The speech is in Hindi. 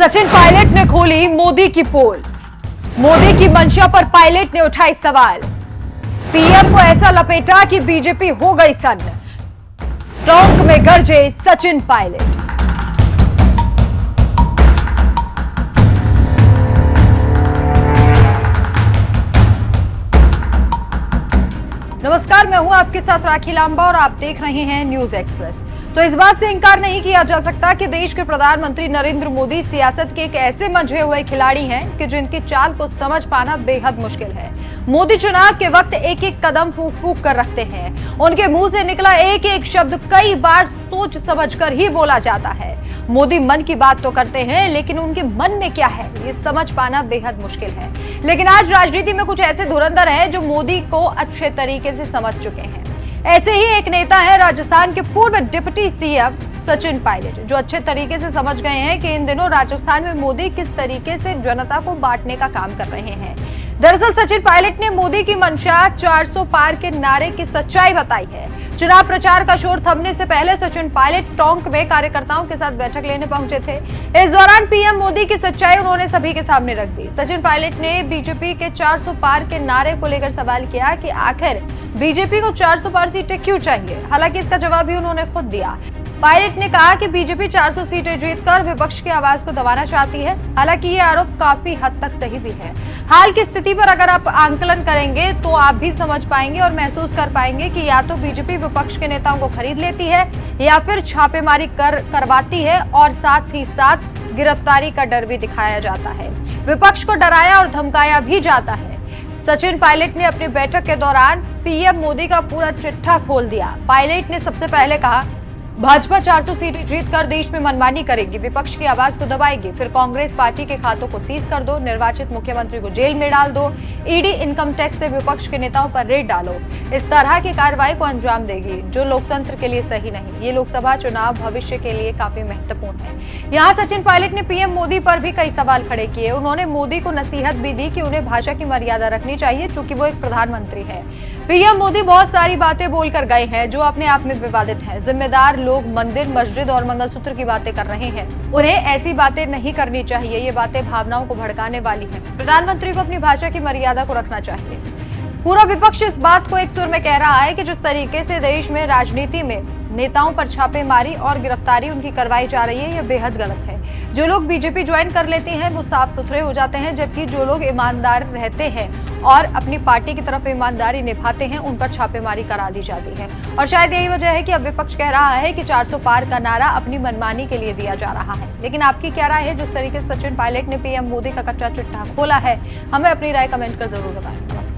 सचिन पायलट ने खोली मोदी की पोल। मोदी की मंशा पर पायलट ने उठाई सवाल। पीएम को ऐसा लपेटा कि बीजेपी हो गई सन्न। टोंक में गरजे सचिन पायलट। नमस्कार, मैं हूं आपके साथ राखी लांबा और आप देख रहे हैं न्यूज एक्सप्रेस। तो इस बात से इनकार नहीं किया जा सकता कि देश के प्रधानमंत्री नरेंद्र मोदी सियासत के एक ऐसे मंझे हुए खिलाड़ी हैं कि जिनकी चाल को समझ पाना बेहद मुश्किल है। मोदी चुनाव के वक्त एक एक कदम फूंक फूंक कर रखते हैं। उनके मुंह से निकला एक एक शब्द कई बार सोच समझकर ही बोला जाता है। मोदी मन की बात तो करते हैं, लेकिन उनके मन में क्या है ये समझ पाना बेहद मुश्किल है। लेकिन आज राजनीति में कुछ ऐसे धुरंधर हैं जो मोदी को अच्छे तरीके से समझ चुके हैं। ऐसे ही एक नेता है राजस्थान के पूर्व डिप्टी सीएम सचिन पायलट, जो अच्छे तरीके से समझ गए हैं कि इन दिनों राजस्थान में मोदी किस तरीके से जनता को बांटने का काम कर रहे हैं। दरअसल सचिन पायलट ने मोदी की मंशा 400 पार के नारे की सच्चाई बताई है। चुनाव प्रचार का शोर थमने से पहले सचिन पायलट टोंक में कार्यकर्ताओं के साथ बैठक लेने पहुंचे थे। इस दौरान पीएम मोदी की सच्चाई उन्होंने सभी के सामने रख दी। सचिन पायलट ने बीजेपी के 400 पार के नारे को लेकर सवाल किया कि आखिर बीजेपी को 400 पार सीटें क्यों चाहिए। हालांकि इसका जवाब भी उन्होंने खुद दिया। पायलट ने कहा कि बीजेपी 400 सीटें जीतकर विपक्ष की आवाज को दबाना चाहती है। हालांकि ये आरोप काफी हद तक सही भी है। हाल की स्थिति पर अगर आप आंकलन करेंगे तो आप भी समझ पाएंगे और महसूस कर पाएंगे कि या तो बीजेपी विपक्ष के नेताओं को खरीद लेती है या फिर छापेमारी करवाती है और साथ ही साथ गिरफ्तारी का डर भी दिखाया जाता है। विपक्ष को डराया और धमकाया भी जाता है। सचिन पायलट ने अपनी बैठक के दौरान पीएम मोदी का पूरा चिट्ठा खोल दिया। पायलट ने सबसे पहले कहा, भाजपा 400 सीटें जीतकर देश में मनमानी करेगी, विपक्ष की आवाज को दबाएगी, फिर कांग्रेस पार्टी के खातों को सीज कर दो, निर्वाचित मुख्यमंत्री को जेल में डाल दो, ईडी इनकम टैक्स से विपक्ष के नेताओं पर रेड डालो। इस तरह की कार्रवाई को अंजाम देगी जो लोकतंत्र के लिए सही नहीं। ये लोकसभा चुनाव भविष्य के लिए काफी महत्वपूर्ण है। यहाँ सचिन पायलट ने पीएम मोदी पर भी कई सवाल खड़े किए। उन्होंने मोदी को नसीहत भी दी कि उन्हें भाषा की मर्यादा रखनी चाहिए, क्योंकि वो एक प्रधानमंत्री है। पीएम मोदी बहुत सारी बातें बोलकर गए हैं जो अपने आप में विवादित है। जिम्मेदार लोग मंदिर, मस्जिद और मंगलसूत्र की बातें कर रहे हैं। उन्हें ऐसी बातें नहीं करनी चाहिए। ये बातें भावनाओं को भड़काने वाली हैं। प्रधानमंत्री को अपनी भाषा की मर्यादा को रखना चाहिए। पूरा विपक्ष इस बात को एक सुर में कह रहा है कि जिस तरीके से देश में राजनीति में नेताओं पर छापेमारी और गिरफ्तारी उनकी करवाई जा रही है, यह बेहद गलत है। जो लोग बीजेपी ज्वाइन कर लेते हैं वो साफ सुथरे हो जाते हैं, जबकि जो लोग ईमानदार रहते हैं और अपनी पार्टी की तरफ ईमानदारी निभाते हैं उन पर छापेमारी करा दी जाती है। और शायद यही वजह है कि अब विपक्ष कह रहा है कि 400 पार का नारा अपनी मनमानी के लिए दिया जा रहा है। लेकिन आपकी क्या राय है? जिस तरीके से सचिन पायलट ने पीएम मोदी का कच्चा चिट्ठा खोला है, हमें अपनी राय कमेंट कर जरूर बताएं। नमस्कार।